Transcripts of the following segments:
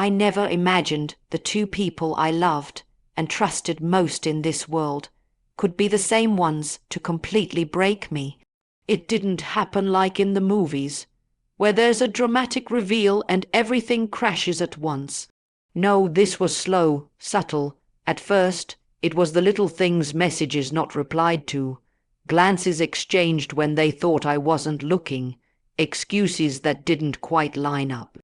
I never imagined the two people I loved and trusted most in this world could be the same ones to completely break me. It didn't happen like in the movies, where there's a dramatic reveal and everything crashes at once. No, this was slow, subtle. At first, it was the little things, messages not replied to, glances exchanged when they thought I wasn't looking, excuses that didn't quite line up.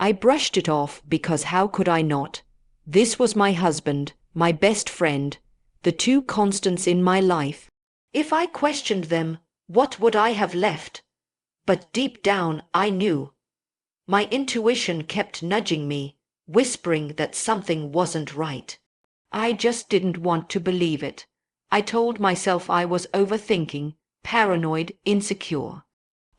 I brushed it off because how could I not? This was my husband, my best friend, the two constants in my life. If I questioned them, what would I have left? But deep down, I knew. My intuition kept nudging me, whispering that something wasn't right. I just didn't want to believe it. I told myself I was overthinking, paranoid, insecure.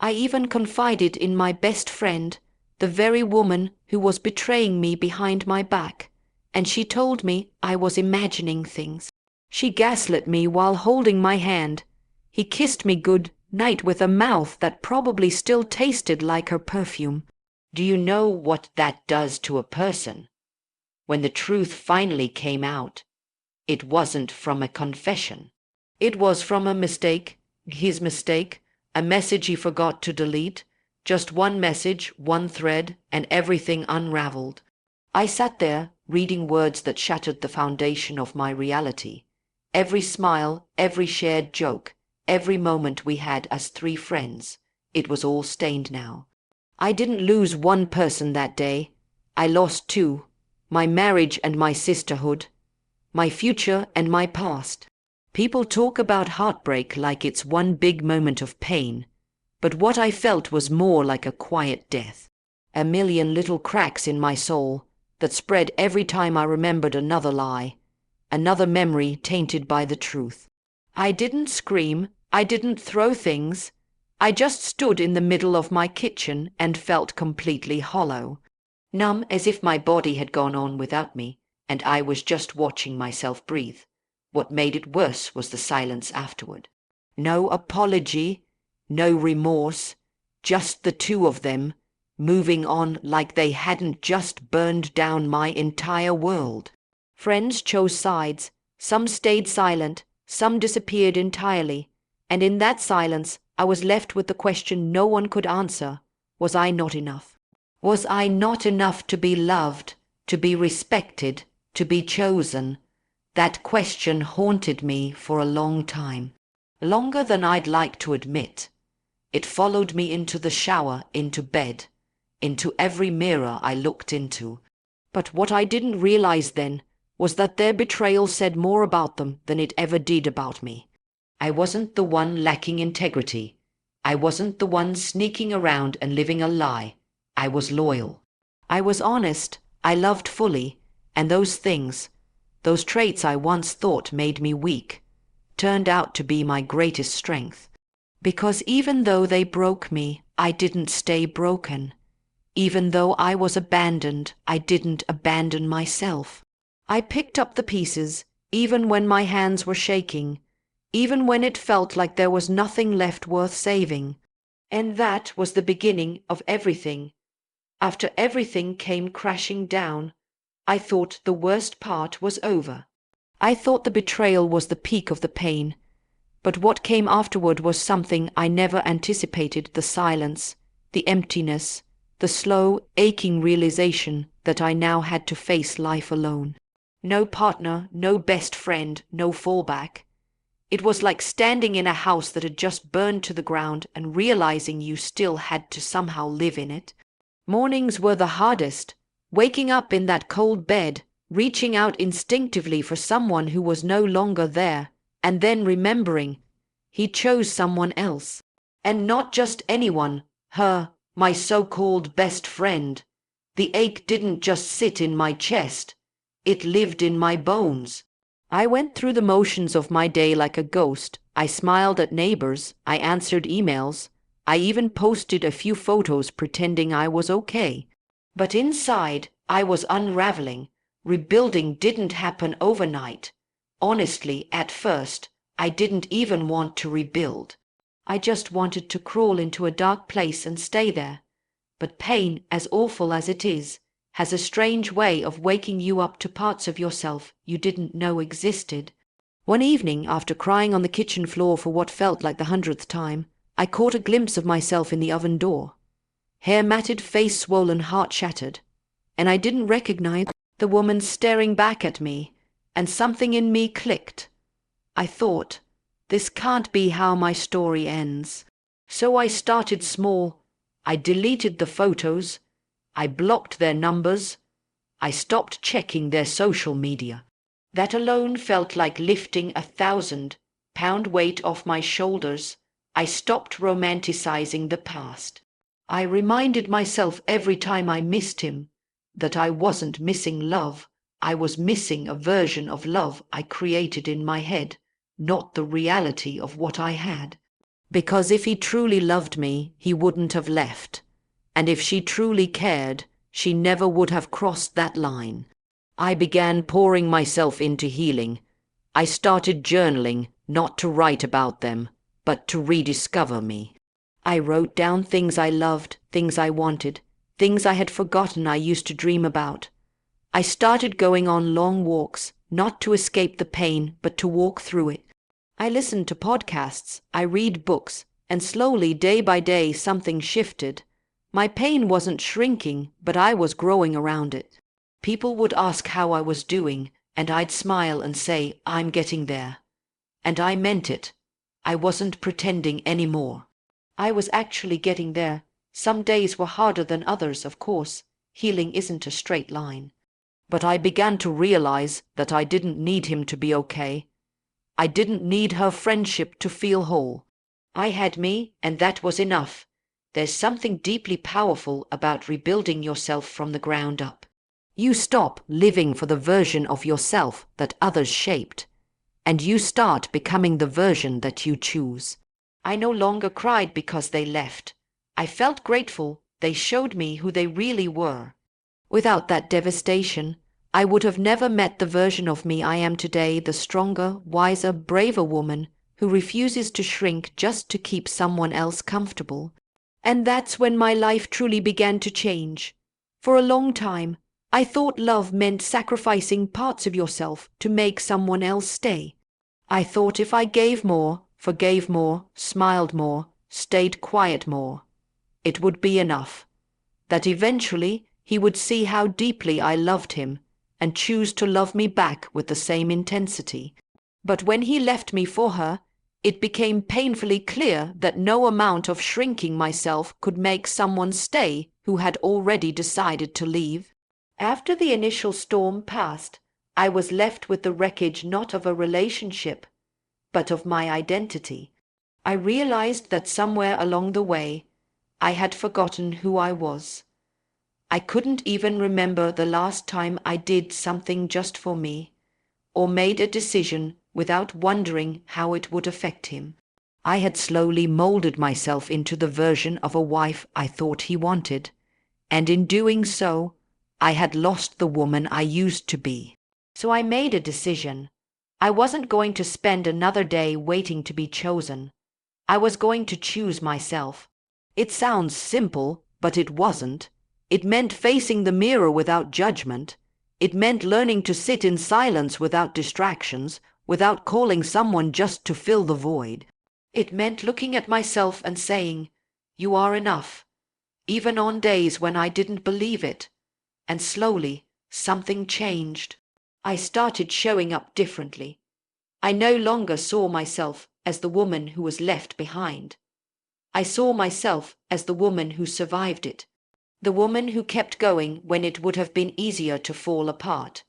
I even confided in my best friend, the very woman who was betraying me behind my back, and she told me I was imagining things. She gaslit me while holding my hand. He kissed me good night with a mouth that probably still tasted like her perfume. Do you know what that does to a person? When the truth finally came out, it wasn't from a confession. It was from a mistake, his mistake, a message he forgot to delete. Just one message, one thread, and everything unraveled. I sat there, reading words that shattered the foundation of my reality. Every smile, every shared joke, every moment we had as three friends, it was all stained now. I didn't lose one person that day. I lost two, my marriage and my sisterhood, my future and my past. People talk about heartbreak like it's one big moment of pain, but what I felt was more like a quiet death. A million little cracks in my soul that spread every time I remembered another lie, another memory tainted by the truth. I didn't scream, I didn't throw things. I just stood in the middle of my kitchen and felt completely hollow, numb as if my body had gone on without me, and I was just watching myself breathe. What made it worse was the silence afterward. No apology, no remorse, just the two of them, moving on like they hadn't just burned down my entire world. Friends chose sides, some stayed silent, some disappeared entirely, and in that silence I was left with the question no one could answer. Was I not enough? Was I not enough to be loved, to be respected, to be chosen? That question haunted me for a long time, longer than I'd like to admit. It followed me into the shower, into bed, into every mirror I looked into. But what I didn't realize then was that their betrayal said more about them than it ever did about me. I wasn't the one lacking integrity. I wasn't the one sneaking around and living a lie. I was loyal. I was honest. I loved fully. And those things, those traits I once thought made me weak, turned out to be my greatest strength. Because even though they broke me, I didn't stay broken. Even though I was abandoned, I didn't abandon myself. I picked up the pieces, even when my hands were shaking, even when it felt like there was nothing left worth saving. And that was the beginning of everything. After everything came crashing down, I thought the worst part was over. I thought the betrayal was the peak of the pain. But what came afterward was something I never anticipated: the silence, the emptiness, the slow, aching realization that I now had to face life alone. No partner, no best friend, no fallback. It was like standing in a house that had just burned to the ground and realizing you still had to somehow live in it. Mornings were the hardest, waking up in that cold bed, reaching out instinctively for someone who was no longer there, and then remembering he chose someone else. And not just anyone, her, my so-called best friend. The ache didn't just sit in my chest, it lived in my bones. I went through the motions of my day like a ghost. I smiled at neighbors, I answered emails, I even posted a few photos pretending I was okay. But inside, I was unraveling. Rebuilding didn't happen overnight. Honestly, at first, I didn't even want to rebuild. I just wanted to crawl into a dark place and stay there. But pain, as awful as it is, has a strange way of waking you up to parts of yourself you didn't know existed. One evening, after crying on the kitchen floor for what felt like the 100th time, I caught a glimpse of myself in the oven door. Hair matted, face swollen, heart shattered. And I didn't recognize the woman staring back at me, and something in me clicked. I thought, this can't be how my story ends. So I started small. I deleted the photos. I blocked their numbers. I stopped checking their social media. That alone felt like lifting a 1,000-pound weight off my shoulders. I stopped romanticizing the past. I reminded myself every time I missed him that I wasn't missing love. I was missing a version of love I created in my head, not the reality of what I had. Because if he truly loved me, he wouldn't have left. And if she truly cared, she never would have crossed that line. I began pouring myself into healing. I started journaling, not to write about them, but to rediscover me. I wrote down things I loved, things I wanted, things I had forgotten I used to dream about. I started going on long walks, not to escape the pain, but to walk through it. I listened to podcasts, I read books, and slowly, day by day, something shifted. My pain wasn't shrinking, but I was growing around it. People would ask how I was doing, and I'd smile and say, I'm getting there. And I meant it. I wasn't pretending anymore. I was actually getting there. Some days were harder than others, of course. Healing isn't a straight line. But I began to realize that I didn't need him to be okay. I didn't need her friendship to feel whole. I had me, and that was enough. There's something deeply powerful about rebuilding yourself from the ground up. You stop living for the version of yourself that others shaped, and you start becoming the version that you choose. I no longer cried because they left. I felt grateful. They showed me who they really were. Without that devastation, I would have never met the version of me I am today, the stronger, wiser, braver woman who refuses to shrink just to keep someone else comfortable. And that's when my life truly began to change. For a long time, I thought love meant sacrificing parts of yourself to make someone else stay. I thought if I gave more, forgave more, smiled more, stayed quiet more, it would be enough. That eventually he would see how deeply I loved him and choose to love me back with the same intensity. But when he left me for her, it became painfully clear that no amount of shrinking myself could make someone stay who had already decided to leave. After the initial storm passed, I was left with the wreckage not of a relationship, but of my identity. I realized that somewhere along the way, I had forgotten who I was. I couldn't even remember the last time I did something just for me, or made a decision without wondering how it would affect him. I had slowly molded myself into the version of a wife I thought he wanted, and in doing so, I had lost the woman I used to be. So I made a decision. I wasn't going to spend another day waiting to be chosen. I was going to choose myself. It sounds simple, but it wasn't. It meant facing the mirror without judgment. It meant learning to sit in silence without distractions, without calling someone just to fill the void. It meant looking at myself and saying, "You are enough," even on days when I didn't believe it. And slowly, something changed. I started showing up differently. I no longer saw myself as the woman who was left behind. I saw myself as the woman who survived it, the woman who kept going when it would have been easier to fall apart.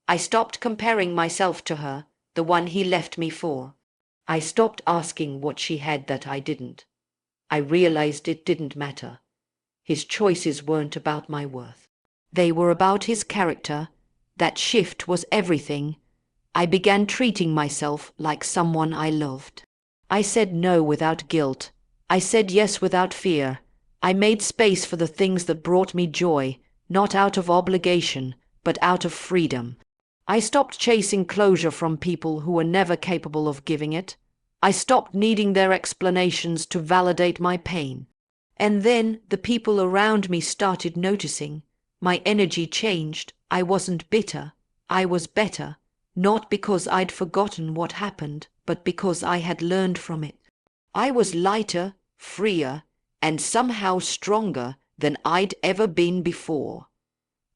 I stopped comparing myself to her, the one he left me for. I stopped asking what she had that I didn't. I realized it didn't matter. His choices weren't about my worth. They were about his character. That shift was everything. I began treating myself like someone I loved. I said no without guilt. I said yes without fear. I made space for the things that brought me joy, not out of obligation, but out of freedom. I stopped chasing closure from people who were never capable of giving it. I stopped needing their explanations to validate my pain. And then the people around me started noticing. My energy changed. I wasn't bitter. I was better. Not because I'd forgotten what happened, but because I had learned from it. I was lighter, freer, and somehow stronger than I'd ever been before.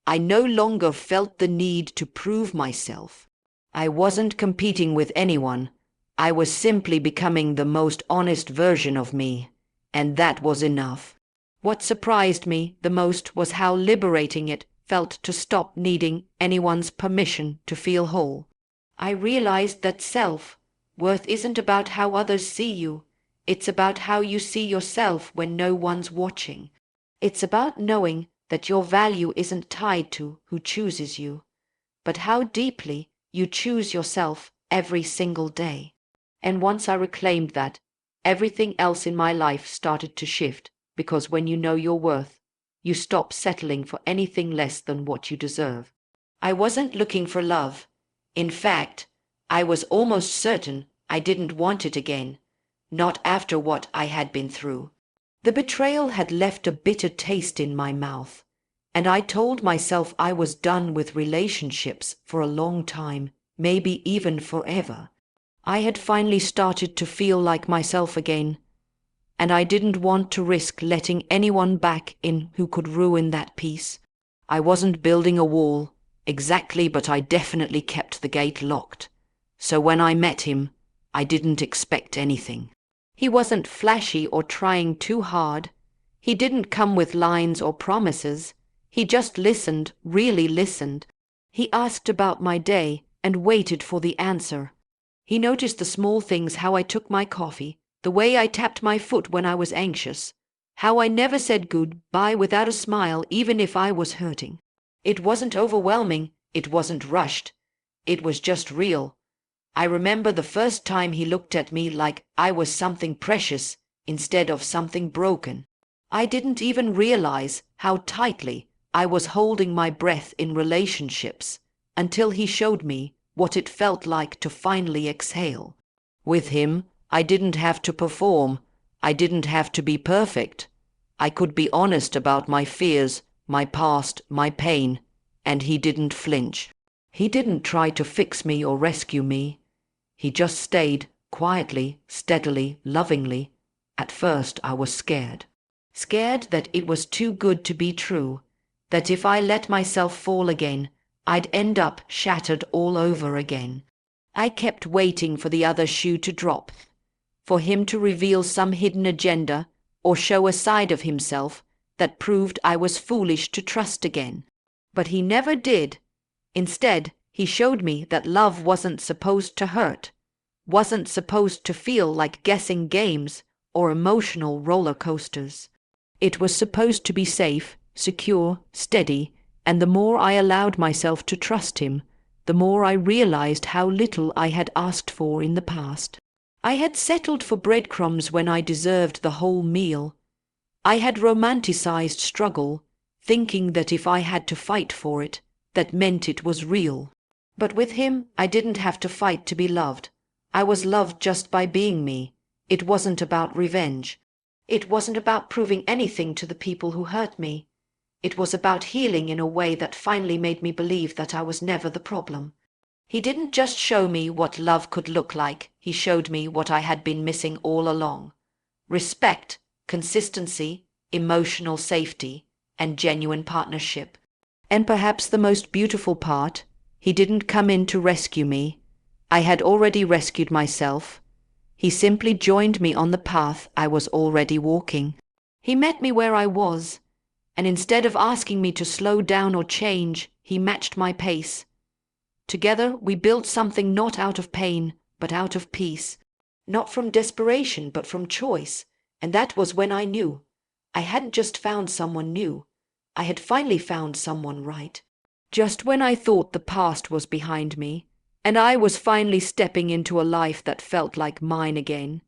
I no longer felt the need to prove myself. I wasn't competing with anyone. I was simply becoming the most honest version of me, and that was enough. What surprised me the most was how liberating it felt to stop needing anyone's permission to feel whole. I realized that self-worth isn't about how others see you. It's about how you see yourself when no one's watching. It's about knowing that your value isn't tied to who chooses you, but how deeply you choose yourself every single day. And once I reclaimed that, everything else in my life started to shift, because when you know your worth, you stop settling for anything less than what you deserve. I wasn't looking for love. In fact, I was almost certain I didn't want it again, not after what I had been through. The betrayal had left a bitter taste in my mouth, and I told myself I was done with relationships for a long time, maybe even forever. I had finally started to feel like myself again, and I didn't want to risk letting anyone back in who could ruin that peace. I wasn't building a wall, exactly, but I definitely kept the gate locked. So when I met him, I didn't expect anything. He wasn't flashy or trying too hard. He didn't come with lines or promises. He just listened, really listened. He asked about my day and waited for the answer. He noticed the small things, how I took my coffee, the way I tapped my foot when I was anxious, how I never said goodbye without a smile even if I was hurting. It wasn't overwhelming, it wasn't rushed. It was just real. I remember the first time he looked at me like I was something precious instead of something broken. I didn't even realize how tightly I was holding my breath in relationships until he showed me what it felt like to finally exhale. With him, I didn't have to perform. I didn't have to be perfect. I could be honest about my fears, my past, my pain, and he didn't flinch. He didn't try to fix me or rescue me. He just stayed, quietly, steadily, lovingly. At first I was scared. Scared that it was too good to be true, that if I let myself fall again, I'd end up shattered all over again. I kept waiting for the other shoe to drop, for him to reveal some hidden agenda or show a side of himself that proved I was foolish to trust again. But he never did. Instead, he showed me that love wasn't supposed to hurt, wasn't supposed to feel like guessing games or emotional roller coasters. It was supposed to be safe, secure, steady, and the more I allowed myself to trust him, the more I realized how little I had asked for in the past. I had settled for breadcrumbs when I deserved the whole meal. I had romanticized struggle, thinking that if I had to fight for it, that meant it was real. But with him, I didn't have to fight to be loved. I was loved just by being me. It wasn't about revenge. It wasn't about proving anything to the people who hurt me. It was about healing in a way that finally made me believe that I was never the problem. He didn't just show me what love could look like, he showed me what I had been missing all along. Respect, consistency, emotional safety, and genuine partnership. And perhaps the most beautiful part, he didn't come in to rescue me. I had already rescued myself. He simply joined me on the path I was already walking. He met me where I was, and instead of asking me to slow down or change, he matched my pace. Together we built something not out of pain, but out of peace. Not from desperation, but from choice. And that was when I knew. I hadn't just found someone new. I had finally found someone right. Just when I thought the past was behind me, and I was finally stepping into a life that felt like mine again,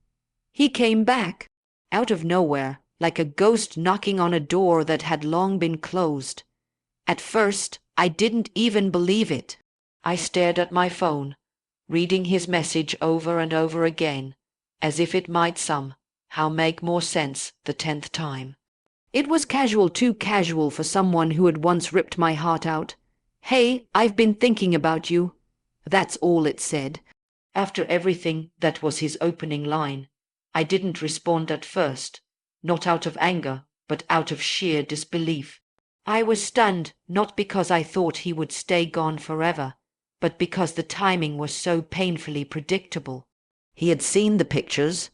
he came back, out of nowhere, like a ghost knocking on a door that had long been closed. At first, I didn't even believe it. I stared at my phone, reading his message over and over again, as if it might somehow make more sense the 10th time. It was casual, too casual for someone who had once ripped my heart out. "Hey, I've been thinking about you." That's all it said. After everything, that was his opening line. I didn't respond at first, not out of anger, but out of sheer disbelief. I was stunned, not because I thought he would stay gone forever, but because the timing was so painfully predictable. He had seen the pictures.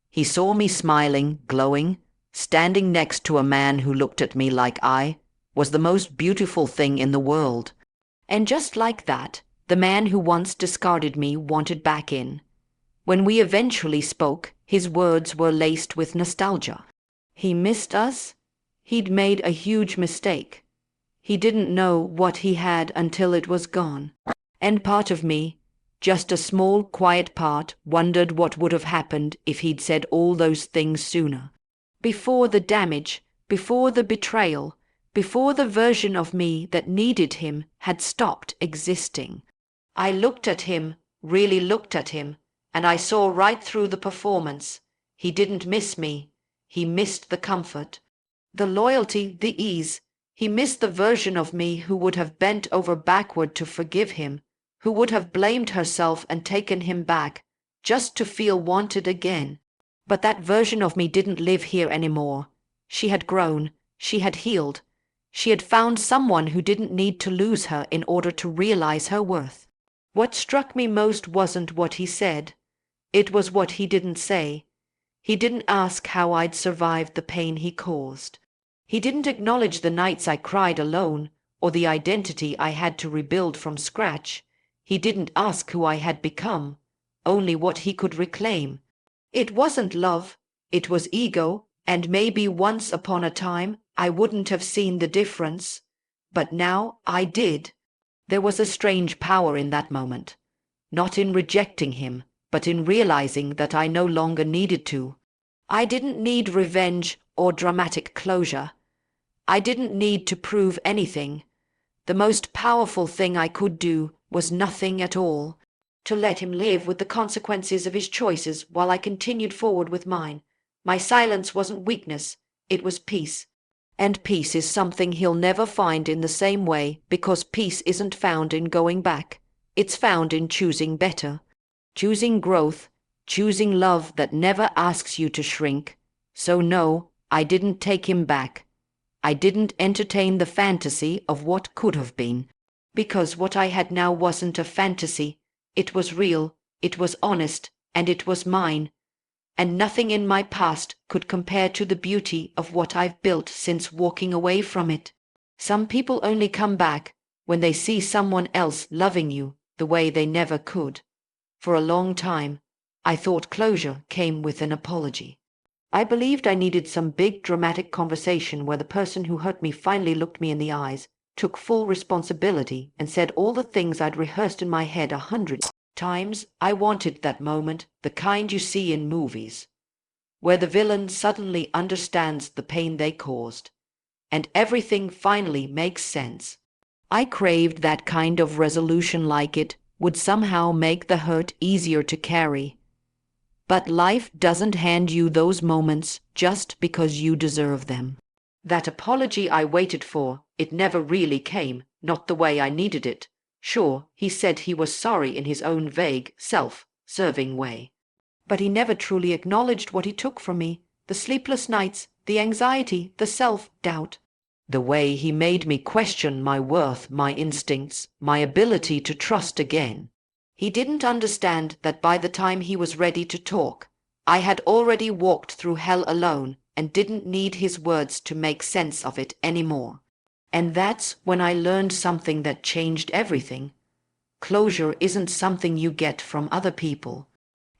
He saw me smiling, glowing, standing next to a man who looked at me like I was the most beautiful thing in the world. And just like that, the man who once discarded me wanted back in. When we eventually spoke, his words were laced with nostalgia. He missed us. He'd made a huge mistake. He didn't know what he had until it was gone. And part of me, just a small, quiet part, wondered what would have happened if he'd said all those things sooner. Before the damage, before the betrayal, before the version of me that needed him had stopped existing. I looked at him, really looked at him, and I saw right through the performance. He didn't miss me. He missed the comfort, the loyalty, the ease. He missed the version of me who would have bent over backward to forgive him, who would have blamed herself and taken him back, just to feel wanted again. But that version of me didn't live here anymore. She had grown, she had healed. She had found someone who didn't need to lose her in order to realize her worth. What struck me most wasn't what he said. It was what he didn't say. He didn't ask how I'd survived the pain he caused. He didn't acknowledge the nights I cried alone, or the identity I had to rebuild from scratch. He didn't ask who I had become, only what he could reclaim. It wasn't love, it was ego, and maybe once upon a time I wouldn't have seen the difference. But now I did. There was a strange power in that moment. Not in rejecting him, but in realizing that I no longer needed to. I didn't need revenge or dramatic closure. I didn't need to prove anything. The most powerful thing I could do was nothing at all. To let him live with the consequences of his choices while I continued forward with mine. My silence wasn't weakness, it was peace. And peace is something he'll never find in the same way, because peace isn't found in going back. It's found in choosing better. Choosing growth, choosing love that never asks you to shrink. So no, I didn't take him back. I didn't entertain the fantasy of what could have been, because what I had now wasn't a fantasy. It was real, it was honest, and it was mine. And nothing in my past could compare to the beauty of what I've built since walking away from it. Some people only come back when they see someone else loving you the way they never could. For a long time, I thought closure came with an apology. I believed I needed some big dramatic conversation where the person who hurt me finally looked me in the eyes, took full responsibility, and said all the things I'd rehearsed in my head 100 times. I wanted that moment, the kind you see in movies, where the villain suddenly understands the pain they caused, and everything finally makes sense. I craved that kind of resolution, like it would somehow make the hurt easier to carry. But life doesn't hand you those moments just because you deserve them. That apology I waited for, it never really came, not the way I needed it. Sure, he said he was sorry in his own vague, self-serving way. But he never truly acknowledged what he took from me, the sleepless nights, the anxiety, the self-doubt. The way he made me question my worth, my instincts, my ability to trust again. He didn't understand that by the time he was ready to talk, I had already walked through hell alone and didn't need his words to make sense of it anymore. And that's when I learned something that changed everything. Closure isn't something you get from other people.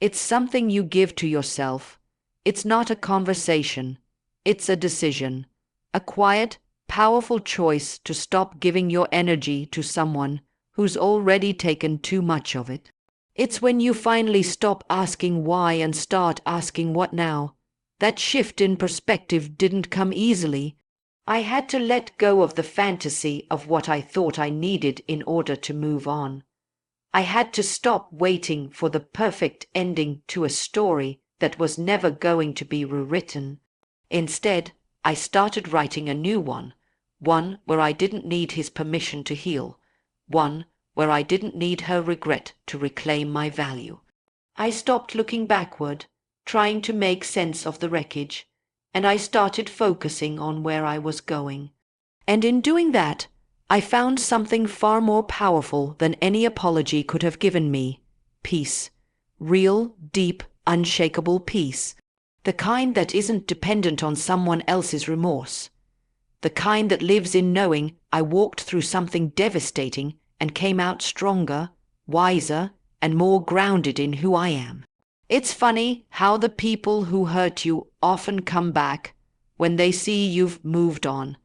It's something you give to yourself. It's not a conversation. It's a decision. A quiet, powerful choice to stop giving your energy to someone who's already taken too much of it. It's when you finally stop asking why and start asking what now. That shift in perspective didn't come easily. I had to let go of the fantasy of what I thought I needed in order to move on. I had to stop waiting for the perfect ending to a story that was never going to be rewritten. Instead, I started writing a new one where I didn't need his permission to heal, one where I didn't need her regret to reclaim my value. I stopped looking backward, trying to make sense of the wreckage, and I started focusing on where I was going. And in doing that, I found something far more powerful than any apology could have given me: peace. Real, deep, unshakable peace. The kind that isn't dependent on someone else's remorse. The kind that lives in knowing I walked through something devastating and came out stronger, wiser, and more grounded in who I am. It's funny how the people who hurt you often come back when they see you've moved on,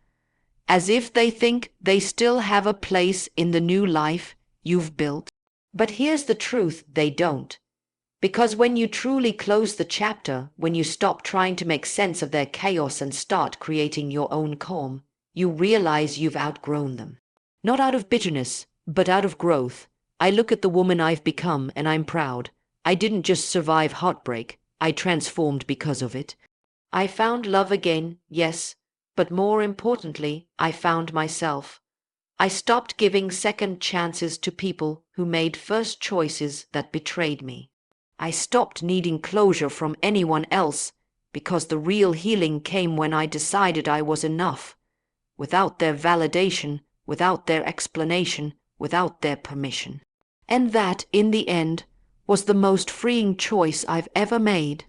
as if they think they still have a place in the new life you've built. But here's the truth: they don't. Because when you truly close the chapter, when you stop trying to make sense of their chaos and start creating your own calm, you realize you've outgrown them. Not out of bitterness, but out of growth. I look at the woman I've become and I'm proud. I didn't just survive heartbreak, I transformed because of it. I found love again, yes, but more importantly, I found myself. I stopped giving second chances to people who made first choices that betrayed me. I stopped needing closure from anyone else, because the real healing came when I decided I was enough, without their validation, without their explanation, without their permission. And that, in the end, was the most freeing choice I've ever made.